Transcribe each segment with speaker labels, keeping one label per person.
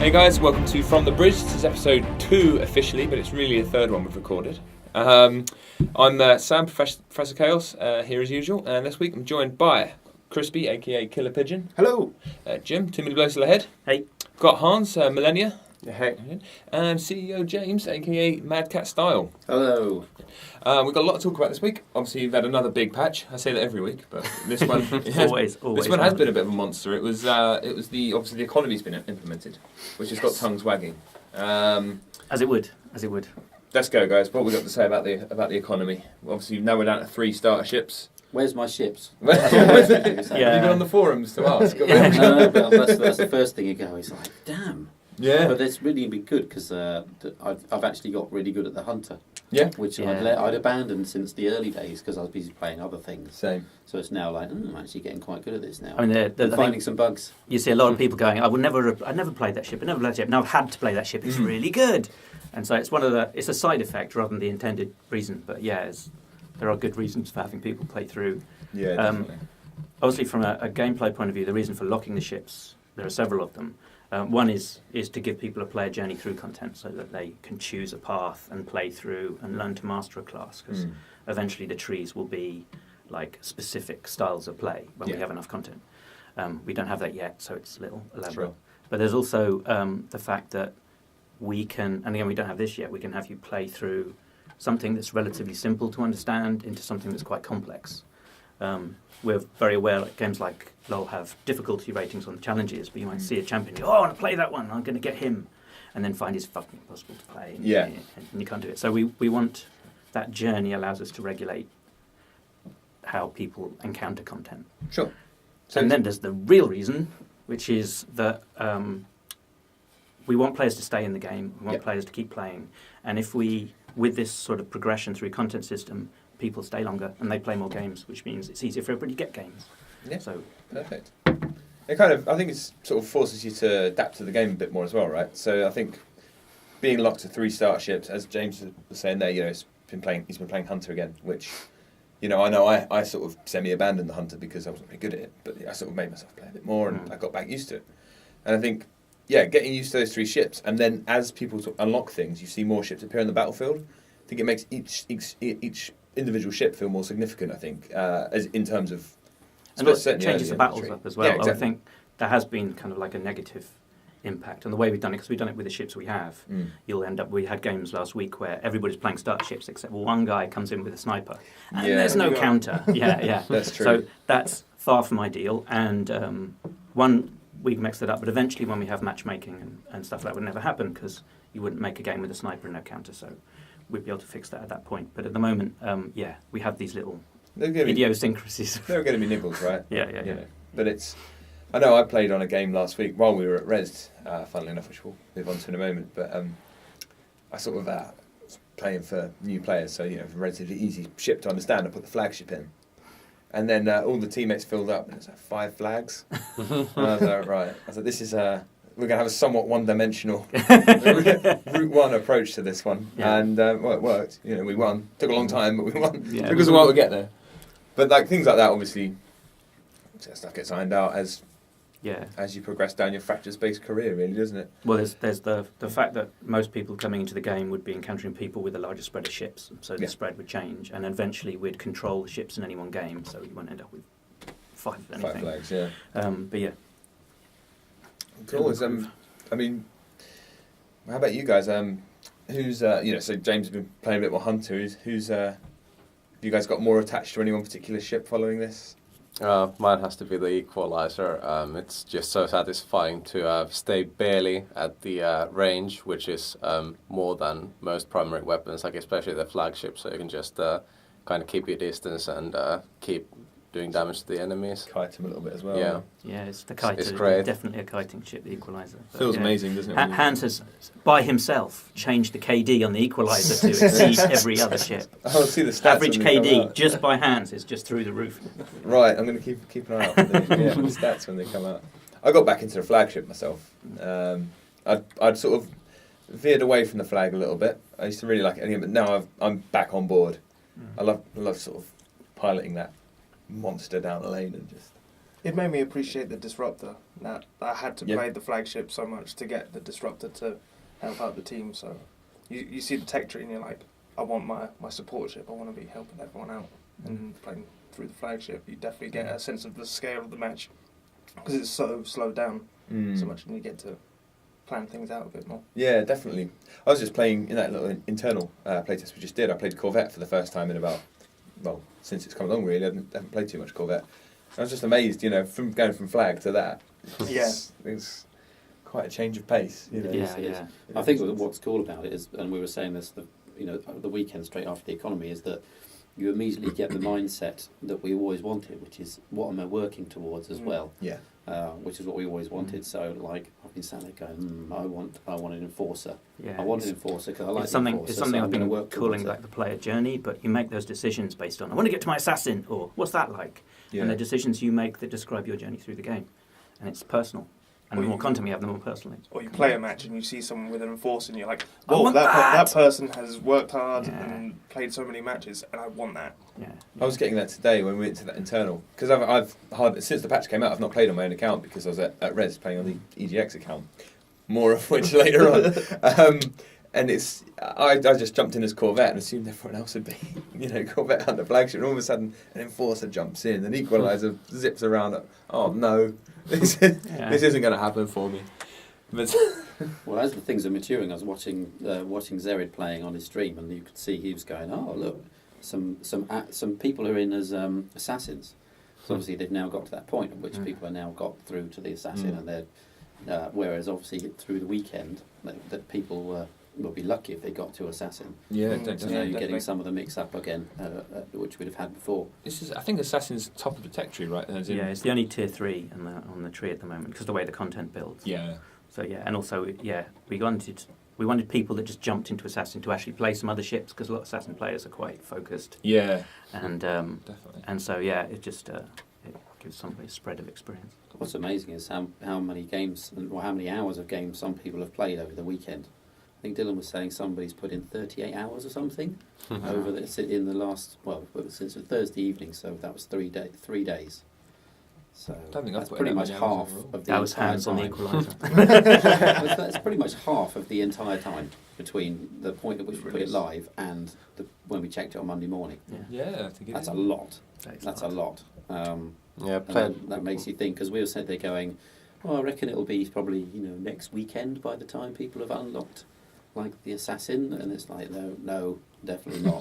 Speaker 1: Hey guys, welcome to From the Bridge. This is episode 2 officially, but it's really the third one we've recorded. I'm Sam, Professor Chaos, here as usual, and this week I'm joined by Crispy, aka Killer Pigeon.
Speaker 2: Hello.
Speaker 1: Jim, too many blows to the head.
Speaker 3: Hey.
Speaker 1: Got Hans, Milenia.
Speaker 2: Hey.
Speaker 1: And CEO James, aka madcatstyle.
Speaker 2: Hello.
Speaker 1: We've got a lot to talk about this week. Obviously, you've had another big patch. I say that every week, but this one
Speaker 3: always.
Speaker 1: This one has been a bit of a monster. It was obviously the economy's been implemented, which has got tongues wagging.
Speaker 3: As it would.
Speaker 1: Let's go, guys. What have we got to say about the economy? Obviously, now we're down to 3 starter ships.
Speaker 2: Where's my ships?
Speaker 1: Have you been on the forums to ask?
Speaker 2: No, but that's the first thing you go. It's like, damn.
Speaker 1: Yeah.
Speaker 2: But it's really been good because I've actually got really good at the hunter.
Speaker 1: Yeah.
Speaker 2: Which I'd abandoned since the early days because I was busy playing other things.
Speaker 1: Same.
Speaker 2: So it's now like, I'm actually getting quite good at this now.
Speaker 3: I mean,
Speaker 2: I'm finding some bugs.
Speaker 3: You see a lot of people going, I never played that ship. Now I've had to play that ship. It's really good. And so it's a side effect rather than the intended reason. But yeah, there are good reasons for having people play through.
Speaker 1: Yeah, definitely.
Speaker 3: Obviously, from a gameplay point of view, the reason for locking the ships, there are several of them. One is to give people a player journey through content so that they can choose a path and play through and learn to master a class, because eventually the trees will be like specific styles of play when we have enough content. We don't have that yet, so it's a little elaborate.
Speaker 1: Sure.
Speaker 3: But there's also the fact that we can, and again we don't have this yet, we can have you play through something that's relatively simple to understand into something that's quite complex. We're very aware that games like LoL have difficulty ratings on the challenges, but you might see a champion, you go, I want to play that one, I'm going to get him, and then find it's fucking impossible to play, and you can't do it. So we want that journey allows us to regulate how people encounter content.
Speaker 1: Sure. So
Speaker 3: and then there's the real reason, which is that we want players to stay in the game, we want players to keep playing, and if we, with this sort of progression through content system, people stay longer and they play more games, which means it's easier for everybody to get games. Yeah. So
Speaker 1: perfect. I think it sort of forces you to adapt to the game a bit more as well, right? So I think being locked to 3 starter ships, as James was saying there, he's been playing Hunter again, which, I know I sort of semi-abandoned the Hunter because I wasn't very good at it, but I sort of made myself play a bit more and I got back used to it. And I think, getting used to those 3 ships, and then as people sort of unlock things, you see more ships appear on the battlefield. I think it makes each individual ship feel more significant, I think, as in terms of...
Speaker 3: And it changes the battles up as well.
Speaker 1: Yeah, exactly.
Speaker 3: I think there has been kind of like a negative impact. And the way we've done it, because we've done it with the ships we have, you'll end up... We had games last week where everybody's playing starter ships, except one guy comes in with a sniper. And there's no counter. Yeah.
Speaker 1: That's true.
Speaker 3: So that's far from ideal. And we can mix that up, but eventually when we have matchmaking and stuff, that would never happen, because you wouldn't make a game with a sniper and no counter, so... we'd be able to fix that at that point. But at the moment, we have these little idiosyncrasies.
Speaker 1: There are going to be nibbles, right?
Speaker 3: Yeah.
Speaker 1: But I know I played on a game last week while we were at Res, funnily enough, which we'll move on to in a moment. But I sort of was playing for new players, so, relatively easy ship to understand. I put the flagship in. And then all the teammates filled up, and it was like 5 flags. And I was like, right. I was like, this is... we're going to have a somewhat one-dimensional Route 1 approach to this one. Yeah. And, it worked. We won. Took a long time, but we won. Yeah. Took us a while to get there. But, things like that, obviously, stuff gets ironed out as you progress down your fractures-based career, really, doesn't it?
Speaker 3: Well, there's the fact that most people coming into the game would be encountering people with a larger spread of ships, so the spread would change, and eventually we'd control the ships in any one game, so you won't end up with 5 of anything.
Speaker 1: 5 flags, yeah.
Speaker 3: But, yeah.
Speaker 1: Cool. How about you guys? Who's so James has been playing a bit more Hunter. Who's have you guys got more attached to any one particular ship following this?
Speaker 4: Mine has to be the Equalizer. It's just so satisfying to stay barely at the range, which is more than most primary weapons, like especially the flagship, so you can just kind of keep your distance and keep doing damage to the enemies.
Speaker 1: Kite him a little bit as well.
Speaker 3: Yeah, it's the kite.
Speaker 4: It's great.
Speaker 3: Definitely a kiting ship, the Equalizer.
Speaker 1: Feels amazing, doesn't it?
Speaker 3: Hans has, by himself, changed the KD on the Equalizer to exceed every other ship.
Speaker 1: I'll see the stats.
Speaker 3: Average KD, just by Hans, is just through the roof.
Speaker 1: Right, I'm going to keep an eye out for the stats when they come out. I got back into the flagship myself. I'd sort of veered away from the flag a little bit. I used to really like it, but now I'm back on board. I love sort of piloting that monster down the lane and just
Speaker 5: It made me appreciate the disruptor. That I had to
Speaker 1: Yep.
Speaker 5: play the flagship so much to get the disruptor to help out the team. So you see the tech tree and you're like, I want my support ship. I want to be helping everyone out. And playing through the flagship, you definitely get a sense of the scale of the match because it's so slowed down so much, and you get to plan things out a bit more.
Speaker 1: Yeah, definitely. I was just playing in that little internal playtest we just did. I played Corvette for the first time in about, since it's come along really. I haven't played too much Corvette. I was just amazed, from going from flag to that. It's quite a change of pace.
Speaker 3: Yeah.
Speaker 2: I think what's cool about it is, and we were saying this, the weekend straight after the economy, is that you immediately get the mindset that we always wanted, which is what am I working towards as well.
Speaker 1: Yeah.
Speaker 2: Which is what we always wanted. So, like, I've been sat there going, I want an enforcer.
Speaker 3: Yeah,
Speaker 2: I want an enforcer because I like
Speaker 3: it's something.
Speaker 2: enforcer,
Speaker 3: It's something
Speaker 2: so
Speaker 3: I've been
Speaker 2: work
Speaker 3: calling
Speaker 2: towards
Speaker 3: like the player journey. But you make those decisions based on I want to get to my assassin, or what's that like?
Speaker 1: Yeah.
Speaker 3: And the decisions you make that describe your journey through the game, and it's personal. And the more content we have, the more personal it is.
Speaker 5: Or you play a match and you see someone with an enforcer and you're like,
Speaker 3: I
Speaker 5: oh,
Speaker 3: want
Speaker 5: that person has worked hard
Speaker 3: Yeah.
Speaker 5: and played so many matches, and I want that.
Speaker 3: Yeah.
Speaker 1: I was getting that today when we went to that internal because I've since the patch came out I've not played on my own account because I was at Res playing on the EGX account, more of which later on. And it's I just jumped in as Corvette and assumed everyone else would be Corvette under flagship, and all of a sudden an enforcer jumps in, an equaliser zips around. Oh no, this isn't going to happen for me. But
Speaker 2: Well, as the things are maturing, I was watching Zerid playing on his stream, and you could see he was going, "Oh, look, some people are in as assassins." So obviously they've now got to that point at which people are now got through to the assassin, and they're whereas obviously through the weekend that people will be lucky if they got to assassin.
Speaker 1: yeah,
Speaker 2: So now you're getting some of the mix up again, which we'd have had before.
Speaker 1: I think Assassin's top of the tech tree, right?
Speaker 3: Yeah, it's the only tier 3 on the tree at the moment because the way the content builds.
Speaker 1: Yeah.
Speaker 3: So yeah, and also we wanted people that just jumped into Assassin to actually play some other ships because a lot of Assassin players are quite focused.
Speaker 1: Yeah.
Speaker 3: And
Speaker 1: Definitely.
Speaker 3: and so yeah, it just it gives somebody a spread of experience.
Speaker 2: What's amazing is how many games or how many hours of games some people have played over the weekend. I think Dylan was saying somebody's put in 38 hours or something over in the last since Thursday evening. So that was 3 days. So
Speaker 1: Don't think I've
Speaker 2: that's
Speaker 1: put
Speaker 2: pretty
Speaker 1: in that
Speaker 2: much
Speaker 1: many hours
Speaker 2: half
Speaker 1: overall.
Speaker 2: of the
Speaker 3: That was
Speaker 2: entire
Speaker 3: hands on the
Speaker 2: time.
Speaker 3: equaliser.
Speaker 2: That's pretty much half of the entire time between the point at which we put it live and when we checked it on Monday morning.
Speaker 1: Yeah, I think
Speaker 2: That's a lot. That's a lot.
Speaker 4: Yeah,
Speaker 2: And that makes you think, because we were sitting there going, well, I reckon it'll be probably next weekend by the time people have unlocked like the assassin, and it's like no, definitely not.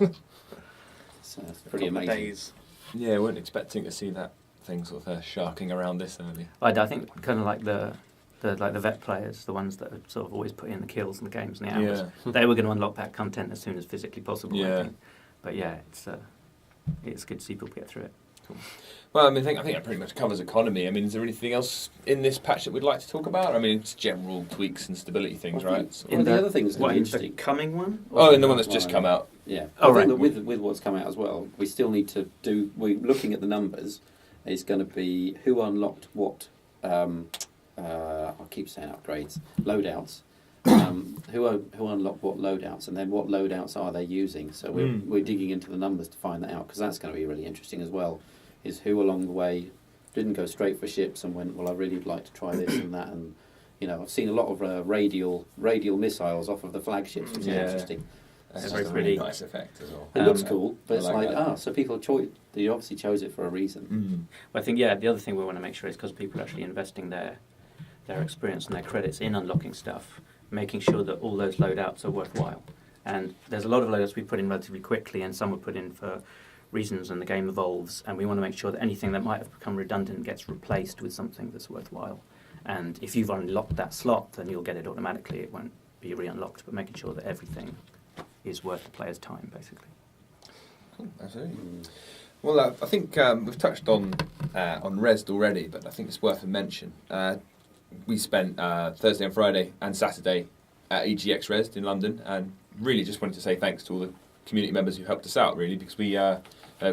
Speaker 2: So it's pretty
Speaker 5: Couple of
Speaker 2: amazing.
Speaker 5: days.
Speaker 1: Yeah, I weren't expecting to see that thing sort of sharking around this early.
Speaker 3: I think kind of like the vet players, the ones that are sort of always putting in the kills and the games and the hours.
Speaker 1: Yeah.
Speaker 3: They were going to unlock that content as soon as physically possible. I
Speaker 1: Yeah.
Speaker 3: think. But yeah, it's good to see people get through it.
Speaker 1: Well, I think that pretty much covers economy. I mean, is there anything else in this patch that we'd like to talk about? I mean, it's general tweaks and stability things, right? So,
Speaker 2: Well, the other thing that's going to be
Speaker 3: The
Speaker 2: interesting.
Speaker 3: coming one?
Speaker 1: and the one that's just come out.
Speaker 2: Yeah.
Speaker 3: Oh,
Speaker 2: I think
Speaker 3: right.
Speaker 2: that with what's come out as well, we still need to do. We're looking at the numbers. It's going to be who unlocked what. I keep saying upgrades, loadouts. Who unlocked what loadouts, and then what loadouts are they using? So we're digging into the numbers to find that out, because that's going to be really interesting as well. Is who along the way didn't go straight for ships and went, well, I really would like to try this and that, and I've seen a lot of radial missiles off of the flagships, which is interesting.
Speaker 1: That's
Speaker 3: very
Speaker 1: just a
Speaker 3: pretty.
Speaker 1: really nice effect as well.
Speaker 2: It looks cool, but
Speaker 1: I
Speaker 2: it's
Speaker 1: like
Speaker 2: like
Speaker 1: that.
Speaker 2: so people they obviously chose it for a reason.
Speaker 3: I think the other thing we want to make sure is because people are actually investing their experience and their credits in unlocking stuff, making sure that all those loadouts are worthwhile. And there's a lot of loadouts we put in relatively quickly, and some were put in for reasons, and the game evolves, and we want to make sure that anything that might have become redundant gets replaced with something that's worthwhile. And if you've unlocked that slot, then you'll get it automatically. It won't be re-unlocked, but making sure that everything is worth the player's time, basically.
Speaker 1: Cool, absolutely. Well, I think we've touched on Resd already, but I think it's worth a mention. We spent Thursday and Friday and Saturday at EGX Resd in London, and really just wanted to say thanks to all the community members who helped us out, really, because we,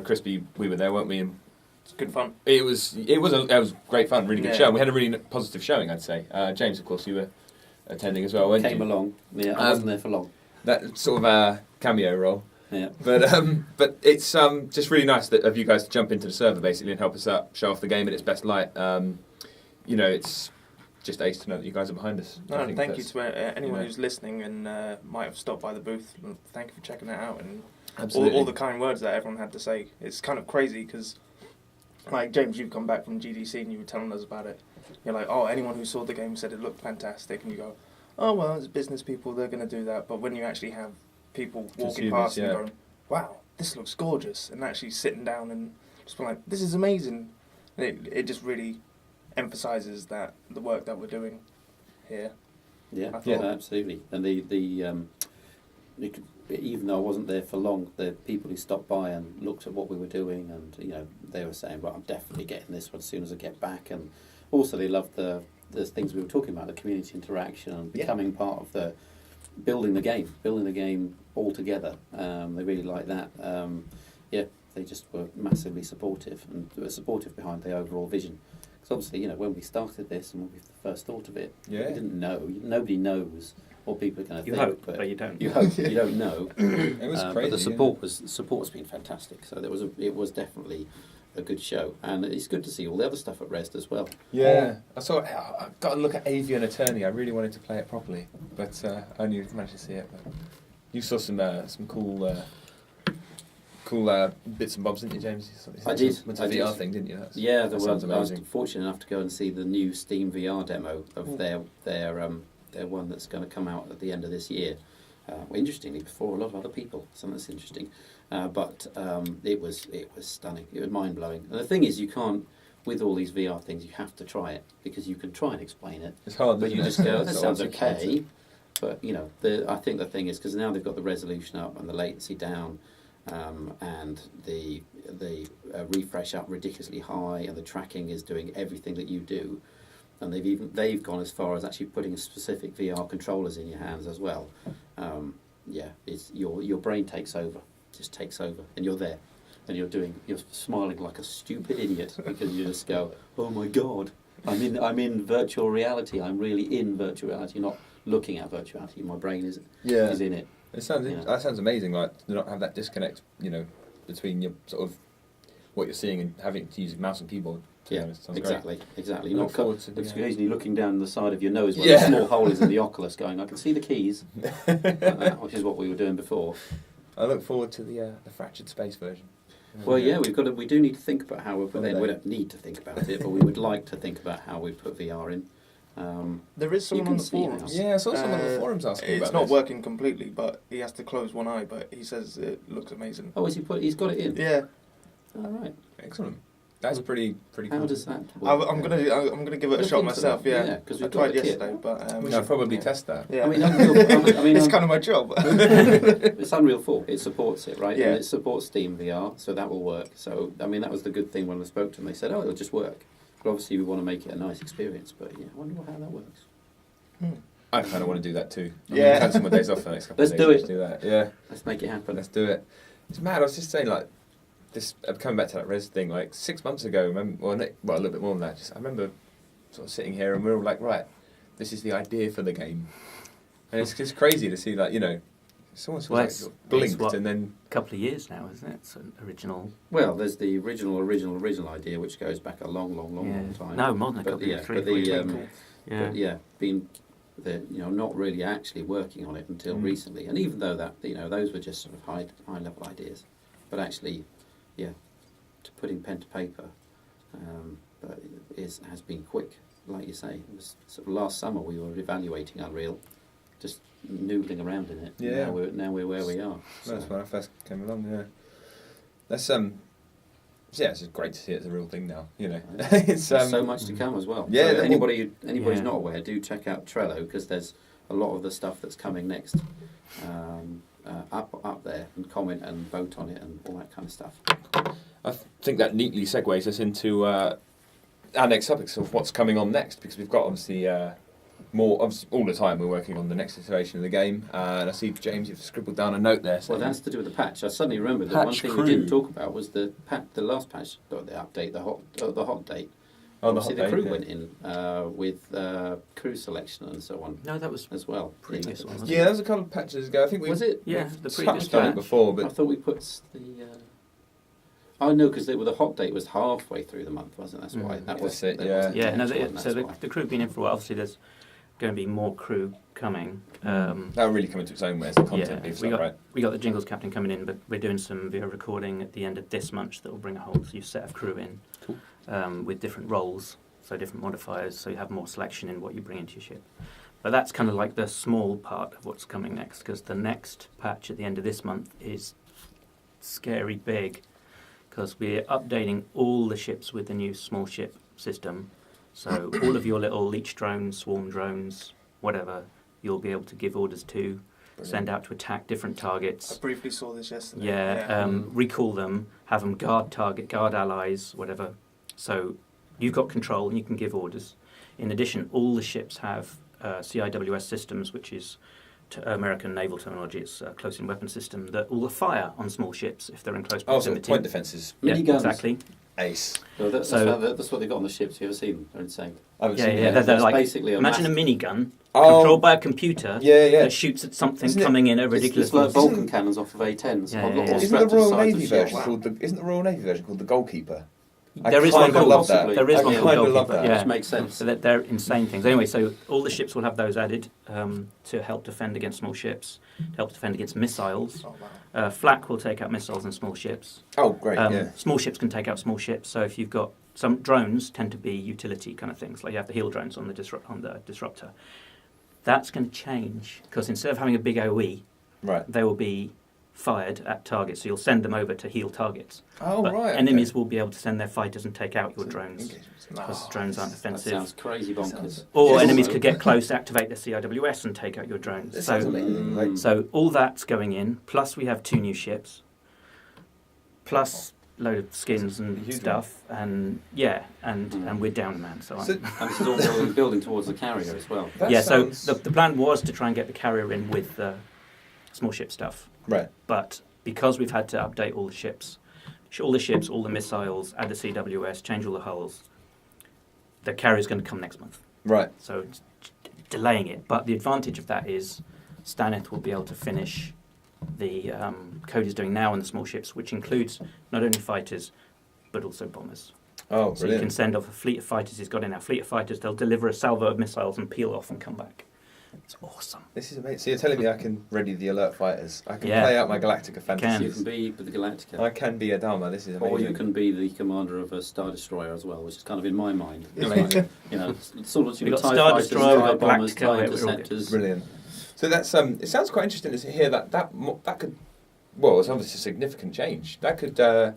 Speaker 1: Crispy, we were there, weren't we? And
Speaker 5: It's good fun.
Speaker 1: it was great fun, really good show. And we had a really positive showing, I'd say. James, of course, you were attending as well, weren't
Speaker 2: Came
Speaker 1: you?
Speaker 2: along. Yeah, I wasn't there for long.
Speaker 1: That sort of cameo role.
Speaker 2: Yeah.
Speaker 1: But it's just really nice of you guys to jump into the server basically and help us out, show off the game in its best light. It's just ace to know that you guys are behind us.
Speaker 5: No,
Speaker 1: I
Speaker 5: and
Speaker 1: think
Speaker 5: thank you
Speaker 1: that's-
Speaker 5: to anyone
Speaker 1: you know.
Speaker 5: who's listening and might have stopped by the booth. Thank you for checking that out and
Speaker 1: Absolutely.
Speaker 5: all the kind words that everyone had to say. It's kind of crazy because, like James, you've come back from GDC and you were telling us about it. You're like, oh, anyone who saw the game said it looked fantastic, and you go, oh well, it's business people, they're going to do that. But when you actually have people walking
Speaker 1: Consumers,
Speaker 5: past
Speaker 1: yeah.
Speaker 5: and going, wow, this looks gorgeous, and actually sitting down and just being like, this is amazing, it just really emphasises that the work that we're doing here.
Speaker 2: Yeah,
Speaker 5: I thought-
Speaker 2: yeah, absolutely. And even though I wasn't there for long, the people who stopped by and looked at what we were doing, and they were saying, "Well, I'm definitely getting this one as soon as I get back." And also, they loved the things we were talking about, the community interaction and becoming part of the building the game all together. They really liked that. They just were massively supportive and were supportive behind the overall vision. Because obviously, when we started this and when we first thought of it, we didn't know. Nobody knows what people are going to
Speaker 3: You
Speaker 2: think.
Speaker 3: hope, but you don't.
Speaker 2: You hope. You don't know.
Speaker 1: It was crazy.
Speaker 2: But the support's been fantastic. So it was definitely a good show, and it's good to see all the other stuff at Rest as well.
Speaker 1: Yeah, I got to look at Avian Attorney. I really wanted to play it properly, but I only managed to see it. But you saw some cool bits and bobs, didn't you, James?
Speaker 2: I did.
Speaker 1: Went to
Speaker 2: I
Speaker 1: the VR
Speaker 2: did.
Speaker 1: thing, didn't you?
Speaker 2: Yeah,
Speaker 1: that sounds
Speaker 2: I was
Speaker 1: amazing.
Speaker 2: fortunate enough to go and see the new Steam VR demo of their one that's going to come out at the end of this year. Interestingly, before a lot of other people, so that's interesting. But it was stunning. It was mind blowing. And the thing is, you can't, with all these VR things, you have to try it because you can try and explain it,
Speaker 1: It's hard,
Speaker 2: but
Speaker 1: isn't
Speaker 2: you
Speaker 1: it?
Speaker 2: just go, that
Speaker 1: It's
Speaker 2: sounds
Speaker 1: articulate.
Speaker 2: okay. But I think the thing is because now they've got the resolution up and the latency down, and the refresh up ridiculously high, and the tracking is doing everything that you do. And they've gone as far as actually putting specific VR controllers in your hands as well. It's your brain takes over, just takes over, and you're there, and you're smiling like a stupid idiot because you just go, oh my god, I'm in virtual reality. I'm really in virtual reality, not looking at virtual reality. My brain is in it.
Speaker 1: It sounds
Speaker 2: Yeah.
Speaker 1: that sounds amazing. Like to not have that disconnect, between your sort of what you're seeing and having to use a mouse and keyboard. To be
Speaker 2: Yeah,
Speaker 1: honest. Sounds
Speaker 2: exactly.
Speaker 1: I
Speaker 2: You're
Speaker 1: look forward to the,
Speaker 2: occasionally looking down the side of your nose where
Speaker 1: Yeah.
Speaker 2: the small hole is in the oculus going, I can see the keys, like that, which is what we were doing before.
Speaker 1: I look forward to the fractured space version.
Speaker 2: Well, yeah, we do need to think about how we put it in.
Speaker 1: One
Speaker 2: We
Speaker 1: day.
Speaker 2: don't need to think about it, but we would like to think about how we put VR in.
Speaker 5: There is someone
Speaker 2: can
Speaker 5: on the
Speaker 2: see
Speaker 5: forums.
Speaker 2: how-
Speaker 1: Yeah, I saw someone on the forums asking
Speaker 5: It's
Speaker 1: about
Speaker 5: not
Speaker 1: this.
Speaker 5: working completely, but he has to close one eye. But he says it looks amazing.
Speaker 2: Oh, he's got it in?
Speaker 5: Yeah,
Speaker 2: All right.
Speaker 1: Excellent. That's pretty
Speaker 2: How
Speaker 1: cool.
Speaker 2: does that work?
Speaker 5: I'm gonna give it a
Speaker 2: Look
Speaker 5: shot
Speaker 2: into
Speaker 5: myself.
Speaker 2: that.
Speaker 5: Yeah,
Speaker 2: Yeah, 'cause
Speaker 5: I
Speaker 2: we've got
Speaker 5: tried
Speaker 2: the kit.
Speaker 5: yesterday, but
Speaker 1: We should probably
Speaker 5: yeah.
Speaker 1: test that.
Speaker 5: Yeah,
Speaker 2: I mean,
Speaker 5: it's kind of my job.
Speaker 2: it's Unreal 4. It supports it, right?
Speaker 5: Yeah.
Speaker 2: And it supports Steam VR, so that will work. So, I mean, that was the good thing when I spoke to them. They said, oh, it'll just work. But obviously, we want to make it a nice experience. But yeah, I wonder how that works.
Speaker 1: I kind of want to do that too. I'm
Speaker 5: Yeah.
Speaker 1: gonna cancel my days off for the next couple
Speaker 2: Let's
Speaker 1: of days.
Speaker 2: do it.
Speaker 1: Let's do that. Yeah,
Speaker 2: Let's make it happen.
Speaker 1: let's do it. It's mad. I was just saying, like, this. Coming back to that Res thing, like 6 months ago. A little bit more than that. I remember sort of sitting here and we were all like, right, this is the idea for the game, and it's just crazy to see that someone
Speaker 3: Well,
Speaker 1: like
Speaker 3: it's-
Speaker 1: sort of blinked
Speaker 3: it's what-
Speaker 1: and then
Speaker 3: A couple of years now, isn't it? It's an original.
Speaker 2: Well, there's the original idea, which goes back a long time.
Speaker 3: No, more than a
Speaker 2: But
Speaker 3: couple
Speaker 2: yeah,
Speaker 3: of 3
Speaker 2: but
Speaker 3: 4
Speaker 2: the,
Speaker 3: years.
Speaker 2: But yeah, been not really actually working on it until recently. And even though that those were just sort of high level ideas, but actually, to putting pen to paper, but has been quick. Like you say, it was sort of last summer we were evaluating Unreal, just noodling around in it.
Speaker 1: Yeah.
Speaker 2: Now we're where we are.
Speaker 1: that's
Speaker 2: So,
Speaker 1: when I first came along. Yeah, that's it's just great to see it's a real thing now. It's
Speaker 2: there's so much to come as well.
Speaker 1: Yeah,
Speaker 2: So
Speaker 1: that-
Speaker 2: anybody who's
Speaker 3: Yeah.
Speaker 2: not aware, do check out Trello because there's a lot of the stuff that's coming next up there, and comment and vote on it and all that kind of stuff.
Speaker 1: I think that neatly segues us into our next topics of what's coming on next, because we've got obviously more. Obviously, all the time we're working on the next iteration of the game, and I see James, you've scribbled down a note there.
Speaker 2: Well, that's to do with the patch. I suddenly remembered that one
Speaker 1: Patch
Speaker 2: thing
Speaker 1: crew.
Speaker 2: we didn't talk about was the last patch, the update, the hot date.
Speaker 1: Oh, the
Speaker 2: obviously
Speaker 1: hot
Speaker 2: the crew
Speaker 1: day,
Speaker 2: went in with crew selection and so on
Speaker 3: No, that was
Speaker 2: as well.
Speaker 3: previous one. Wasn't
Speaker 1: Yeah,
Speaker 3: it?
Speaker 1: that was a couple of patches ago. I think we
Speaker 2: Was it?
Speaker 3: Yeah,
Speaker 1: we've
Speaker 3: the previous
Speaker 1: touched on it
Speaker 3: patch.
Speaker 1: before,
Speaker 2: I
Speaker 1: but
Speaker 2: thought we put the. Oh no, because the hot date was halfway through the month, wasn't it? That's why that was
Speaker 1: That's it,
Speaker 2: that
Speaker 1: yeah.
Speaker 2: wasn't
Speaker 3: Yeah, no,
Speaker 2: the actual one,
Speaker 3: so
Speaker 2: that's why.
Speaker 3: the crew have been in for a while. Obviously, there's going to be more crew coming.
Speaker 1: that'll really come into its own as the content
Speaker 3: Yeah,
Speaker 1: beefs
Speaker 3: we
Speaker 1: up,
Speaker 3: got
Speaker 1: right?
Speaker 3: we got the Jingles captain coming in, but we're doing some video recording at the end of this month that will bring a whole new set of crew in, with different roles, so different modifiers, so you have more selection in what you bring into your ship. But that's kind of like the small part of what's coming next, because the next patch at the end of this month is scary big, because we're updating all the ships with the new small ship system. So all of your little leech drones, swarm drones, whatever, you'll be able to give orders to, send out to attack different
Speaker 5: I
Speaker 3: targets.
Speaker 5: briefly saw this yesterday.
Speaker 3: Yeah, recall them, have them guard allies, whatever. So you've got control and you can give orders. In addition, all the ships have CIWS systems, which is American naval terminology. It's a close-in weapon system that will fire on small ships if they're in close
Speaker 1: Oh, so
Speaker 3: proximity.
Speaker 1: point defences,
Speaker 3: Yeah,
Speaker 2: Miniguns.
Speaker 3: exactly.
Speaker 1: ace.
Speaker 2: So that's,
Speaker 3: So-
Speaker 2: that's what they got on the ships. You ever seen them? They're insane.
Speaker 1: I haven't
Speaker 3: Yeah,
Speaker 1: seen
Speaker 3: yeah,
Speaker 1: it.
Speaker 3: they're
Speaker 2: That's
Speaker 3: like
Speaker 2: basically a
Speaker 3: imagine a
Speaker 2: mass-
Speaker 3: minigun
Speaker 1: Oh,
Speaker 3: controlled by a computer
Speaker 1: yeah, yeah.
Speaker 3: that shoots at something
Speaker 1: Isn't it-
Speaker 3: coming in at
Speaker 2: It's
Speaker 3: ridiculous
Speaker 2: like
Speaker 3: velocity.
Speaker 2: Vulcan cannons off of A10s.
Speaker 3: Yeah,
Speaker 2: all
Speaker 3: yeah, yeah.
Speaker 1: Isn't
Speaker 2: strapped
Speaker 1: the Royal
Speaker 2: to the sides
Speaker 1: Navy
Speaker 2: of ships.
Speaker 1: version called the Royal Navy version called the Goalkeeper?
Speaker 3: There is
Speaker 1: I
Speaker 3: one
Speaker 1: kinda
Speaker 3: called
Speaker 1: love that.
Speaker 2: Possibly.
Speaker 3: There is
Speaker 2: I
Speaker 3: one
Speaker 1: kinda
Speaker 3: called
Speaker 1: love
Speaker 3: Goalkeeper.
Speaker 1: that.
Speaker 3: Yeah.
Speaker 2: Which makes sense.
Speaker 3: So they're insane things. Anyway, so all the ships will have those added to help defend against small ships, to help defend against missiles.
Speaker 5: Oh, wow.
Speaker 3: Flak will take out missiles in small ships.
Speaker 1: Oh, great, yeah.
Speaker 3: Small ships can take out small ships. So if you've got some drones, tend to be utility kind of things, like you have the heel drones on the disruptor. That's going to change because instead of having a big AOE,
Speaker 1: Right.
Speaker 3: they will be fired at targets. So you'll send them over to heal targets.
Speaker 1: Oh,
Speaker 3: but
Speaker 1: right.
Speaker 3: enemies will be able to send their fighters and take out your drones
Speaker 1: Engagements.
Speaker 3: because
Speaker 5: Oh,
Speaker 3: drones aren't
Speaker 2: That
Speaker 3: offensive.
Speaker 2: sounds crazy bonkers.
Speaker 3: Or
Speaker 1: Yes.
Speaker 3: enemies could get close, activate their CIWS and take out your drones.
Speaker 1: This sounds
Speaker 3: So,
Speaker 1: amazing. Like,
Speaker 3: so all that's going in. Plus we have 2 new ships. Plus load of skins and
Speaker 1: Huge
Speaker 3: stuff. And yeah, and we're down a man. So,
Speaker 1: So-
Speaker 2: And this is all building towards the carrier as well.
Speaker 1: that
Speaker 3: yeah.
Speaker 1: sounds-
Speaker 3: So the plan was to try and get the carrier in with the small ship stuff.
Speaker 1: right.
Speaker 3: But because we've had to update all the ships, all the missiles, add the CWS, change all the hulls, the carrier's going to come next month.
Speaker 1: Right.
Speaker 3: So it's delaying it. But the advantage of that is Stanith will be able to finish the code he's doing now on the small ships, which includes not only fighters but also bombers.
Speaker 1: Oh,
Speaker 3: So you can
Speaker 1: brilliant.
Speaker 3: send off a fleet of fighters he's got in our fleet of fighters. They'll deliver a salvo of missiles and peel off and come back. It's awesome.
Speaker 1: This is amazing. So you're telling me I can ready the alert fighters. I can
Speaker 3: Yeah.
Speaker 1: play out my Galactica
Speaker 2: You
Speaker 1: fantasies.
Speaker 2: can be with the Galactica.
Speaker 1: I can be a Dharma. This is amazing.
Speaker 2: Or you can be the commander of a Star Destroyer as well, which is kind of in my mind.
Speaker 1: Amazing.
Speaker 2: You know, sort of
Speaker 3: We've got
Speaker 2: TIE
Speaker 3: Star
Speaker 2: fighters,
Speaker 3: Destroyer,
Speaker 2: TIE
Speaker 3: we've got
Speaker 2: bombers,
Speaker 3: Galactica,
Speaker 2: TIE
Speaker 3: we're all good.
Speaker 2: interceptors.
Speaker 1: Brilliant. So that's it sounds quite interesting to hear that could, well, it's obviously a significant change. That could, I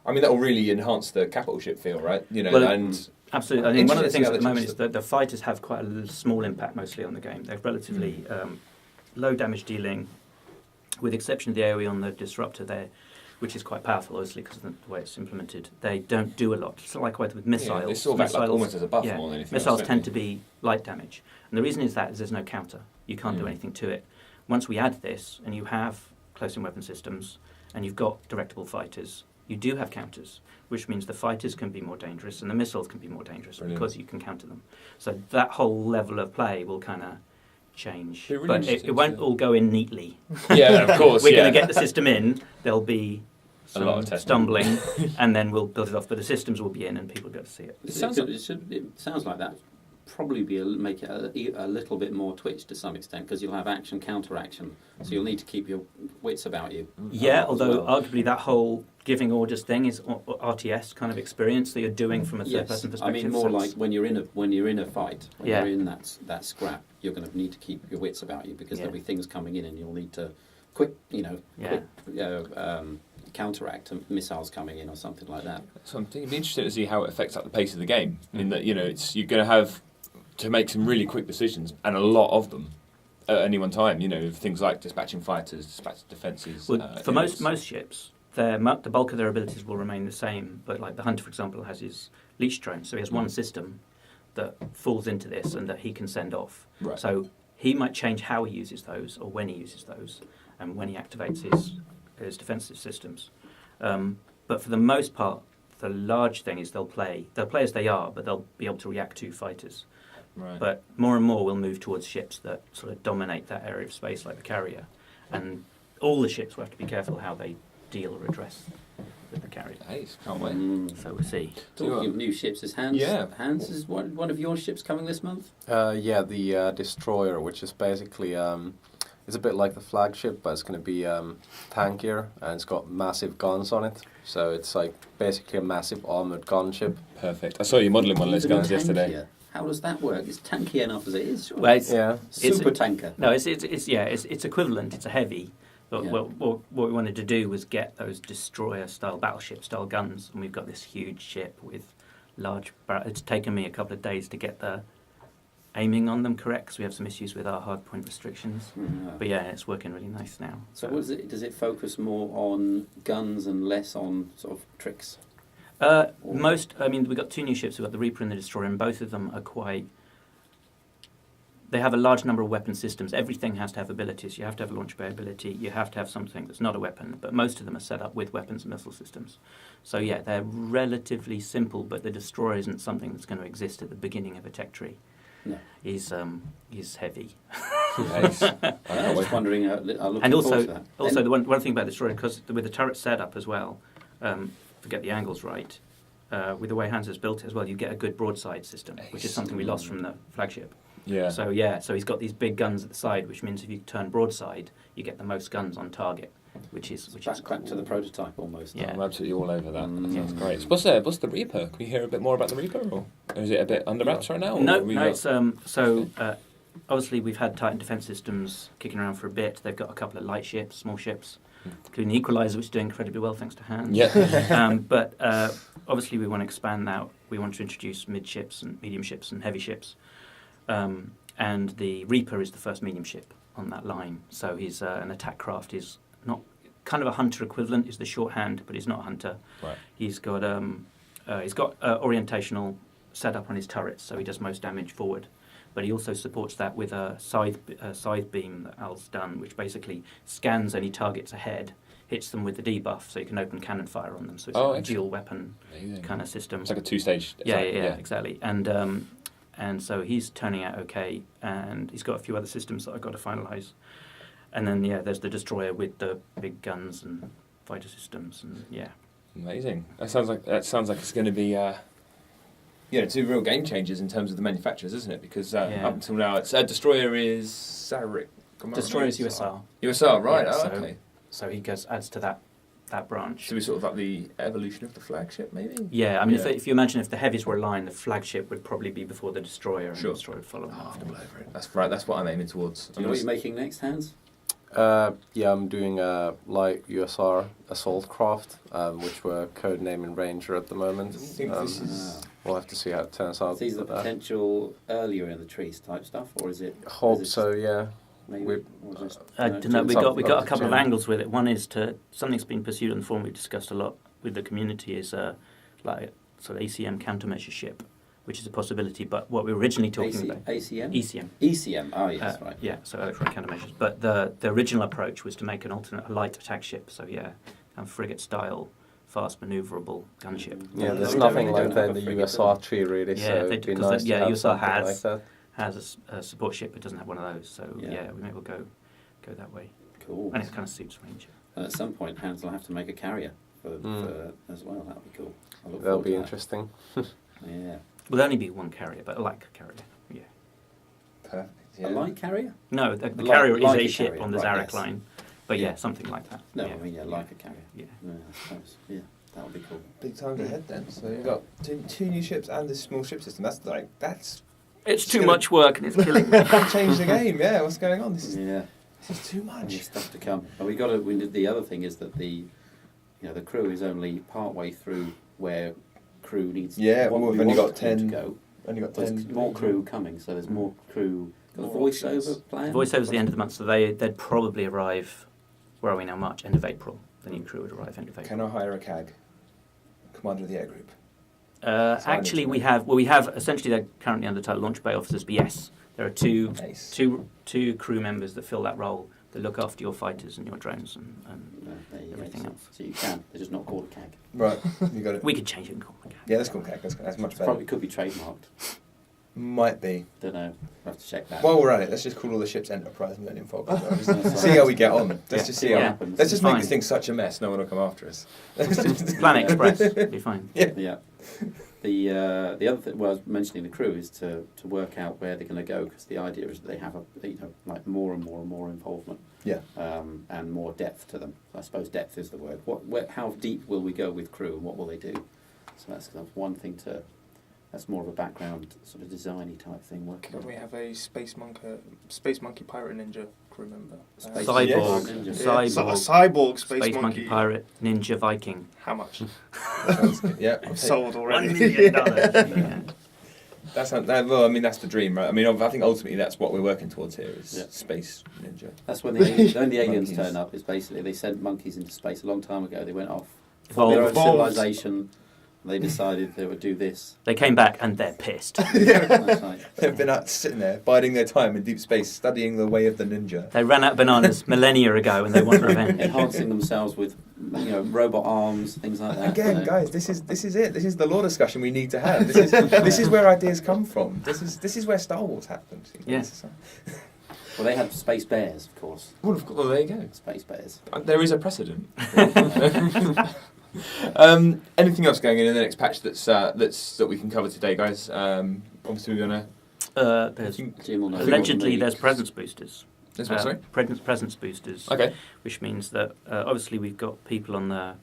Speaker 1: mean, that will really enhance the capital ship feel, right? You know,
Speaker 3: Well,
Speaker 1: and
Speaker 3: Absolutely. I think one of the
Speaker 1: Interesting
Speaker 3: things
Speaker 1: how
Speaker 3: at the
Speaker 1: they
Speaker 3: moment
Speaker 1: changed
Speaker 3: is that the fighters have quite a small impact mostly on the game. They're relatively low damage dealing, with the exception of the AoE on the disruptor there, which is quite powerful, obviously, because of the way it's implemented. They don't do a lot. So likewise with missiles.
Speaker 1: yeah, it's sort of act like almost as a buff more than anything
Speaker 3: Missiles
Speaker 1: else,
Speaker 3: tend
Speaker 1: don't
Speaker 3: to be light damage. And the reason is that is there's no counter. You can't do anything to it. Once we add this, and you have close-in weapon systems, and you've got directable fighters, you do have counters, which means the fighters can be more dangerous and the missiles can be more dangerous
Speaker 1: Brilliant.
Speaker 3: because you can counter them. So that whole level of play will kind of change.
Speaker 1: Be really
Speaker 3: But
Speaker 1: interesting
Speaker 3: it won't
Speaker 1: to-
Speaker 3: all go in neatly.
Speaker 1: Yeah, of course.
Speaker 3: We're
Speaker 1: yeah.
Speaker 3: going to get the system in, there'll be
Speaker 1: A lot of
Speaker 3: some
Speaker 1: testing.
Speaker 3: stumbling, and then we'll build it off. But the systems will be in and people will be able to see it.
Speaker 2: It
Speaker 1: sounds
Speaker 2: sounds like that. Probably make it a little bit more Twitch to some extent because you'll have action counter action, so you'll need to keep your wits about you.
Speaker 3: Yeah,
Speaker 2: as
Speaker 3: although
Speaker 2: well.
Speaker 3: arguably that whole giving orders thing is RTS kind of experience that you're doing from a third person
Speaker 2: Yes,
Speaker 3: perspective.
Speaker 2: I mean more
Speaker 3: so
Speaker 2: like
Speaker 3: it's-
Speaker 2: when you're in a fight, when
Speaker 3: Yeah.
Speaker 2: you're in that scrap, you're going to need to keep your wits about you because
Speaker 3: Yeah.
Speaker 2: there'll be things coming in and you'll need to
Speaker 3: Yeah.
Speaker 2: counteract missiles coming in or something like that.
Speaker 6: So I'm thinking it'd be interesting to see how it affects up the pace of the game. In that, you know, you're going to have to make some really quick decisions and a lot of them at any one time. You know, things like dispatching fighters, dispatching defences.
Speaker 3: Well, for most ships, the bulk of their abilities will remain the same. But like the Hunter, for example, has his leech drone, so he has one system that falls into this and that he can send off.
Speaker 6: Right.
Speaker 3: So he might change how he uses those or when he uses those and when he activates his defensive systems. But for the most part, the large thing is they'll play as they are, but they'll be able to react to fighters.
Speaker 6: Right.
Speaker 3: But more and more we'll move towards ships that sort of dominate that area of space, like the carrier. And all the ships will have to be careful how they deal or address with the carrier.
Speaker 6: Nice. Can't wait.
Speaker 3: So we'll see.
Speaker 2: Talking of new ships, is Hans?
Speaker 6: Yeah.
Speaker 2: Hans, is one of your ships coming this month?
Speaker 4: Yeah, the destroyer, which is basically it's a bit like the flagship, but it's going to be tankier, and it's got massive guns on it. So it's like basically a massive armored gunship.
Speaker 6: Perfect. I saw you modelling one of those
Speaker 2: Even
Speaker 6: guns yesterday.
Speaker 2: tankier. How does that work? It's tanky enough as it is. Surely.
Speaker 3: Well, it's,
Speaker 4: Yeah.
Speaker 2: Super tanker.
Speaker 3: No, it's equivalent. It's a heavy. But
Speaker 2: Yeah.
Speaker 3: what we wanted to do was get those destroyer-style, battleship-style guns, and we've got this huge ship with large barrels. It's taken me a couple of days to get the aiming on them correct, because we have some issues with our hardpoint restrictions. But yeah, it's working really nice now.
Speaker 2: So what is it? Does it focus more on guns and less on sort of tricks?
Speaker 3: We've got two new ships. We've got the Reaper and the Destroyer, and both of them are quite... They have a large number of weapon systems. Everything has to have abilities. You have to have a launch bay ability. You have to have something that's not a weapon. But most of them are set up with weapons and missile systems. So yeah, they're relatively simple, but the Destroyer isn't something that's going to exist at the beginning of a tech tree.
Speaker 2: No.
Speaker 3: He's heavy.
Speaker 6: Nice.
Speaker 2: I was wondering. I look
Speaker 3: And
Speaker 2: forward to that.
Speaker 3: also the one thing about the Destroyer, because with the turret setup as well, to get the angles right, with the way Hans has built it as well, you get a good broadside system, which is something we lost from the flagship.
Speaker 6: Yeah.
Speaker 3: So he's got these big guns at the side, which means if you turn broadside, you get the most guns on target, which is
Speaker 2: back to the prototype almost.
Speaker 3: Yeah.
Speaker 6: I'm absolutely all over that.
Speaker 2: Mm.
Speaker 6: Sounds great. What's the Reaper? Can we hear a bit more about the Reaper, or is it a bit under wraps right now?
Speaker 3: No. It's obviously we've had Titan defense systems kicking around for a bit. They've got a couple of light ships, small ships, including the Equalizer, which is doing incredibly well thanks to Hans.
Speaker 6: Yeah.
Speaker 3: But obviously we want to expand that. We want to introduce mid ships and medium ships and heavy ships. And the Reaper is the first medium ship on that line. So he's an attack craft. He's not kind of a hunter equivalent. He's the shorthand, but he's not a hunter.
Speaker 6: Right.
Speaker 3: He's got orientational setup on his turrets, so he does most damage forward. But he also supports that with a scythe beam that Al's done, which basically scans any targets ahead, hits them with the debuff, so you can open cannon fire on them. So it's a dual weapon kind of system.
Speaker 6: It's like a two-stage.
Speaker 3: Yeah, exactly. And so he's turning out okay, and he's got a few other systems that I've got to finalise. And then there's the Destroyer with the big guns and fighter systems, and
Speaker 6: Amazing. That sounds like it's going to be. Two real game changers in terms of the manufacturers, isn't it? Because up until now, it's Destroyer is Sarek.
Speaker 3: Destroyer is USR.
Speaker 6: USR, right?
Speaker 3: Yeah,
Speaker 6: Okay.
Speaker 3: So he adds to that branch.
Speaker 6: So we sort of like the evolution of the flagship, maybe.
Speaker 3: Yeah, I mean, if you imagine if the heavies were aligned, the flagship would probably be before the Destroyer, and the Destroyer would follow after.
Speaker 6: All over it. That's right. That's what I'm aiming towards.
Speaker 2: Do you know what you're making next, Hans?
Speaker 4: I'm doing a light USR assault craft, which we're codenaming Ranger at the moment.
Speaker 6: I think this is.
Speaker 4: We'll have to see how it turns out.
Speaker 2: Is these the potential earlier in the trees type stuff, or is it?
Speaker 4: Hope so, yeah.
Speaker 2: Maybe.
Speaker 3: I don't know. We got a couple of angles with it. One is something's been pursued on the forum. We've discussed a lot with the community is like sort of ACM countermeasure ship, which is a possibility. But what we were originally talking about
Speaker 2: ACM.
Speaker 3: ECM.
Speaker 2: ECM. Oh yes, right.
Speaker 3: Yeah, so electronic countermeasures. But the original approach was to make a light attack ship. So frigate style, fast manoeuvrable gunship.
Speaker 4: Yeah, there's nothing like that in the USR tree really.
Speaker 3: Yeah,
Speaker 4: so it'd be nice to have
Speaker 3: USR
Speaker 4: something like that.
Speaker 3: has a support ship, but doesn't have one of those. So we may well go that way.
Speaker 2: Cool.
Speaker 3: And it kind of suits Ranger.
Speaker 2: And at some point, Hans will have to make a carrier for as well. That would be cool.
Speaker 4: That'll be interesting.
Speaker 2: Yeah.
Speaker 3: Will only be one carrier, but a light carrier. Yeah.
Speaker 6: Perfect.
Speaker 2: A light carrier?
Speaker 3: No, the carrier is a ship
Speaker 2: carrier,
Speaker 3: on the
Speaker 2: right,
Speaker 3: Zarek line. But something like that.
Speaker 2: No, I mean like a carrier.
Speaker 3: Yeah.
Speaker 2: I suppose. Yeah, that would be cool.
Speaker 1: Big times ahead then. So you've got two new ships and this small ship system. That's
Speaker 3: It's too much work and it's killing me.
Speaker 1: change the game. Yeah, what's going on? This is too much.
Speaker 2: There's stuff to come. But the other thing is that the crew is only part way through where crew needs.
Speaker 1: Yeah, we've only got 10.
Speaker 2: To go.
Speaker 1: Only got
Speaker 2: There's
Speaker 1: 10.
Speaker 2: more crew coming, so there's more crew. Got a
Speaker 1: More
Speaker 2: voiceover
Speaker 1: options.
Speaker 2: plan.
Speaker 3: Voiceover's the end of the month, so they'd probably arrive. Where are we now? March, end of April. The new crew would arrive end of April.
Speaker 1: Can I hire a CAG? Commander of the Air Group.
Speaker 3: Actually, we have essentially they're currently under title launch bay officers. But yes, there are two crew members that fill that role, that look after your fighters and your drones and
Speaker 2: There you go.
Speaker 3: everything else.
Speaker 2: So you can. They're just not called a CAG.
Speaker 1: Right, you got it.
Speaker 3: We could change it and call it.
Speaker 1: Yeah, that's cool. That's much better.
Speaker 2: Probably could be trademarked.
Speaker 1: Might be.
Speaker 2: Don't know. We'll have to check that.
Speaker 1: While we're at it, let's just call all the ships Enterprise Millennium Falcon.
Speaker 2: That's
Speaker 1: See how we get on. Let's
Speaker 3: Yeah.
Speaker 1: just see
Speaker 2: what
Speaker 1: how.
Speaker 2: happens.
Speaker 1: Let's just make
Speaker 3: Fine.
Speaker 1: this thing such a mess. No one will come after us.
Speaker 3: Planet Express would be fine.
Speaker 2: Yeah. The other thing, well, I was mentioning the crew is to work out where they're going to go, because the idea is that they have like more and more involvement.
Speaker 1: Yeah.
Speaker 2: And more depth to them. I suppose depth is the word. How deep will we go with crew, and what will they do? So that's kind of one thing to. That's more of a background sort of designy type thing. Working.
Speaker 5: Can we have a space monkey pirate ninja crew member?
Speaker 2: Space
Speaker 3: Cyborg,
Speaker 2: ninja.
Speaker 5: A
Speaker 3: cyborg,
Speaker 5: cyborg
Speaker 3: space monkey pirate, ninja Viking.
Speaker 5: How much?
Speaker 1: Sounds good. Yeah,
Speaker 5: I'm sold already.
Speaker 3: $1 million. Yeah.
Speaker 1: Well, I mean, that's the dream, right? I mean, I think ultimately that's what we're working towards here is
Speaker 2: Yeah.
Speaker 1: space ninja.
Speaker 2: That's when the aliens
Speaker 1: Monkeys.
Speaker 2: turn up. Is basically they sent monkeys into space a long time ago. They went off
Speaker 3: Evolved.
Speaker 2: their own
Speaker 5: Evolved.
Speaker 2: civilization. They decided they would do this.
Speaker 3: They came back and they're pissed.
Speaker 2: That's right.
Speaker 1: They've been out sitting there, biding their time in deep space, studying the way of the ninja.
Speaker 3: They ran out of bananas millennia ago and they want revenge.
Speaker 2: Enhancing themselves with robot arms, things like that.
Speaker 1: Again, guys, this is it. This is the law discussion we need to have. This is where ideas come from. This is where Star Wars happened.
Speaker 3: Yeah.
Speaker 2: Well, they had space bears, of course.
Speaker 6: Well, there you go.
Speaker 2: Space bears.
Speaker 6: There is a precedent. Anything else going in the next patch that we can cover today, guys? Obviously, we're gonna.
Speaker 3: There's
Speaker 2: Jim will know
Speaker 3: allegedly
Speaker 2: more than
Speaker 3: there's
Speaker 2: me.
Speaker 3: presence boosters.
Speaker 6: This one, sorry.
Speaker 3: Presence boosters.
Speaker 6: Okay.
Speaker 3: Which means that obviously we've got people on the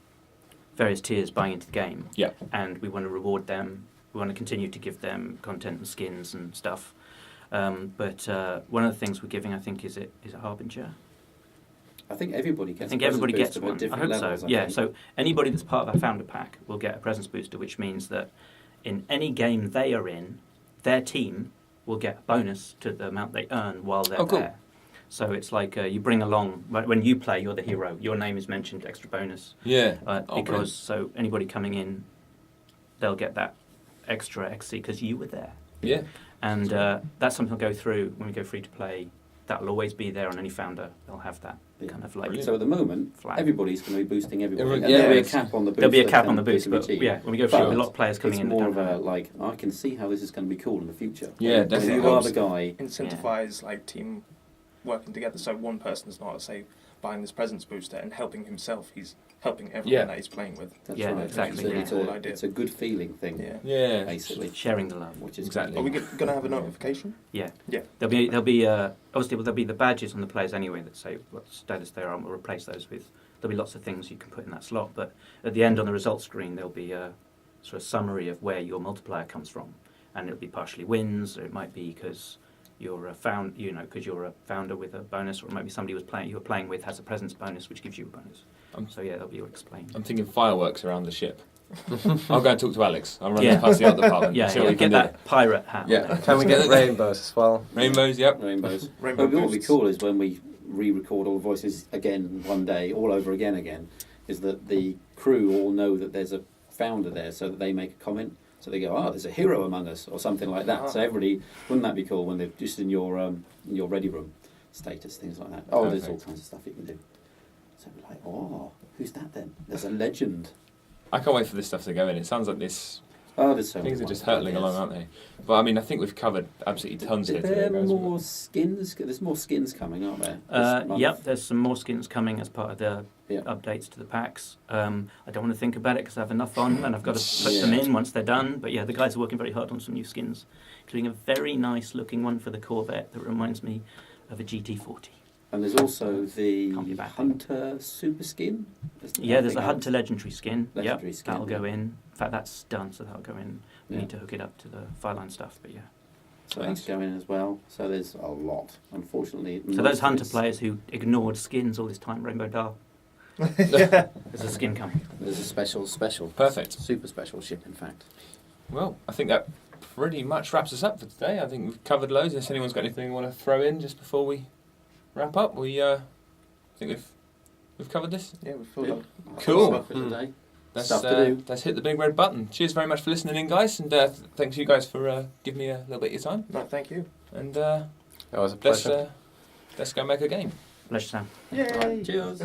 Speaker 3: various tiers buying into the game.
Speaker 6: Yeah.
Speaker 3: And we want to reward them. We want to continue to give them content and skins and stuff. But one of the things we're giving, I think, is it Harbinger?
Speaker 2: I think everybody gets.
Speaker 3: I think
Speaker 2: a presence
Speaker 3: everybody gets
Speaker 2: booster, but
Speaker 3: one. I
Speaker 2: different
Speaker 3: hope
Speaker 2: levels,
Speaker 3: so.
Speaker 2: I
Speaker 3: Yeah.
Speaker 2: think.
Speaker 3: So anybody that's part of our founder pack will get a presence booster, which means that in any game they are in, their team will get a bonus to the amount they earn while they're
Speaker 6: Oh, cool.
Speaker 3: there. So it's like you bring along when you play, you're the hero. Your name is mentioned, extra bonus.
Speaker 6: Yeah.
Speaker 3: Because so anybody coming in, they'll get that extra XC because you were there.
Speaker 6: Yeah.
Speaker 3: And that's something I'll go through when we go free to play. That'll always be there on any founder. They'll have that kind of like
Speaker 6: Brilliant.
Speaker 2: So at the moment,
Speaker 3: flag.
Speaker 2: everybody's going to be boosting everybody.
Speaker 6: Everyone-
Speaker 2: And
Speaker 6: yeah,
Speaker 2: there'll be a
Speaker 6: it's-
Speaker 2: cap on the boost.
Speaker 3: There'll be a
Speaker 2: that
Speaker 3: cap
Speaker 2: can
Speaker 3: on the boost,
Speaker 2: be
Speaker 3: but
Speaker 2: achieved.
Speaker 3: yeah, when we go through,
Speaker 2: But
Speaker 3: a lot of players coming
Speaker 2: it's
Speaker 3: in. that
Speaker 2: more
Speaker 3: don't
Speaker 2: of a
Speaker 3: have it.
Speaker 2: like I can see how this is going to be cool in the future.
Speaker 6: Yeah,
Speaker 2: When
Speaker 6: definitely
Speaker 2: you are
Speaker 6: helps.
Speaker 2: the guy.
Speaker 5: Incentivize like team working together, so one person's not, say, buying this presence booster and helping himself. He's helping everyone
Speaker 6: Yeah.
Speaker 5: that he's playing with.
Speaker 2: That's
Speaker 3: Yeah,
Speaker 2: right.
Speaker 3: exactly,
Speaker 2: It's,
Speaker 3: yeah.
Speaker 2: it's,
Speaker 5: Cool
Speaker 2: a,
Speaker 5: idea.
Speaker 2: it's a good feeling thing.
Speaker 5: Yeah.
Speaker 6: Yeah.
Speaker 2: Basically,
Speaker 3: Sharing the love.
Speaker 2: which is
Speaker 6: Exactly.
Speaker 5: Are we going to have a notification?
Speaker 3: Yeah.
Speaker 5: Yeah.
Speaker 3: There'll be obviously there'll be the badges on the players anyway that say what status they're on. We'll replace those with. There'll be lots of things you can put in that slot, but at the end on the results screen there'll be a sort of summary of where your multiplier comes from, and it'll be partially wins, or it might be because you're a because you're a founder with a bonus, or it might be somebody you were playing with has a presence bonus which gives you a bonus. So yeah, that'll be all explained.
Speaker 6: I'm thinking fireworks around the ship. I'll go and talk to Alex. I'm running
Speaker 3: Yeah.
Speaker 6: past the art department.
Speaker 3: Yeah,
Speaker 6: See what we
Speaker 3: get
Speaker 6: can
Speaker 3: that pirate hat. on
Speaker 6: Yeah.
Speaker 3: there.
Speaker 4: Can we get rainbows as well?
Speaker 6: do. Rainbows, yep.
Speaker 2: rainbows.
Speaker 5: Rainbow
Speaker 2: But what would be
Speaker 5: boosts.
Speaker 2: cool is when we re-record all the voices again one day, all over again, is that the crew all know that there's a founder there, so that they make a comment. So they go, there's a hero among us, or something like that.
Speaker 5: Ah.
Speaker 2: So everybody, wouldn't that be cool when they're just in your ready room status, things like that. Oh, there's all
Speaker 6: Perfect.
Speaker 2: kinds of stuff you can do. So we're like, who's that then? There's a legend.
Speaker 6: I can't wait for this stuff to go in. It sounds like this.
Speaker 2: Oh, there's so
Speaker 6: Things
Speaker 2: many
Speaker 6: are just
Speaker 2: wonderful
Speaker 6: hurtling along,
Speaker 2: ideas.
Speaker 6: aren't they? But I mean, I think we've covered absolutely tons here today,
Speaker 2: There
Speaker 6: guys.
Speaker 2: more skins. There's more skins coming, aren't there? this month?
Speaker 3: Yep, there's some more skins coming as part of the
Speaker 2: Yeah.
Speaker 3: updates to the packs. I don't want to think about it because I have enough on and I've got to put them in once they're done. But yeah, the guys are working very hard on some new skins, including a very nice looking one for the Corvette that reminds me of a GT40.
Speaker 2: And there's also the
Speaker 3: Can't be bad.
Speaker 2: Hunter Super Skin. isn't
Speaker 3: Yeah,
Speaker 2: there?
Speaker 3: there's a
Speaker 2: I think
Speaker 3: Hunter Legendary skin.
Speaker 2: Legendary
Speaker 3: Yep,
Speaker 2: skin,
Speaker 3: that'll go
Speaker 2: yeah.
Speaker 3: in. In fact, that's done, so that'll go in. We
Speaker 2: Yeah.
Speaker 3: need to hook it up to the Fireline stuff, but yeah.
Speaker 2: So that's going as well. So there's a lot. Unfortunately,
Speaker 3: So
Speaker 2: most
Speaker 3: those
Speaker 2: of
Speaker 3: Hunter
Speaker 2: it's-
Speaker 3: players who ignored skins all this time, Rainbow Dahl,
Speaker 5: Yeah.
Speaker 3: there's a skin coming.
Speaker 2: There's a special,
Speaker 6: Perfect.
Speaker 2: super special ship, in fact.
Speaker 6: Well, I think that pretty much wraps us up for today. I think we've covered loads. Unless anyone's got anything they want to throw in just before we wrap up, we think we've covered this.
Speaker 5: Yeah, we filled
Speaker 2: Yeah.
Speaker 5: up.
Speaker 6: Cool.
Speaker 2: Stuff for today.
Speaker 6: Let's,
Speaker 2: Stuff to do.
Speaker 6: let's hit the big red button. Cheers very much for listening in, guys, and thanks you guys for giving me a little bit of your time.
Speaker 5: No, thank you.
Speaker 6: And
Speaker 4: It was a
Speaker 6: let's
Speaker 4: pleasure.
Speaker 6: let's go make a game.
Speaker 3: Pleasure, Sam.
Speaker 2: Right, cheers.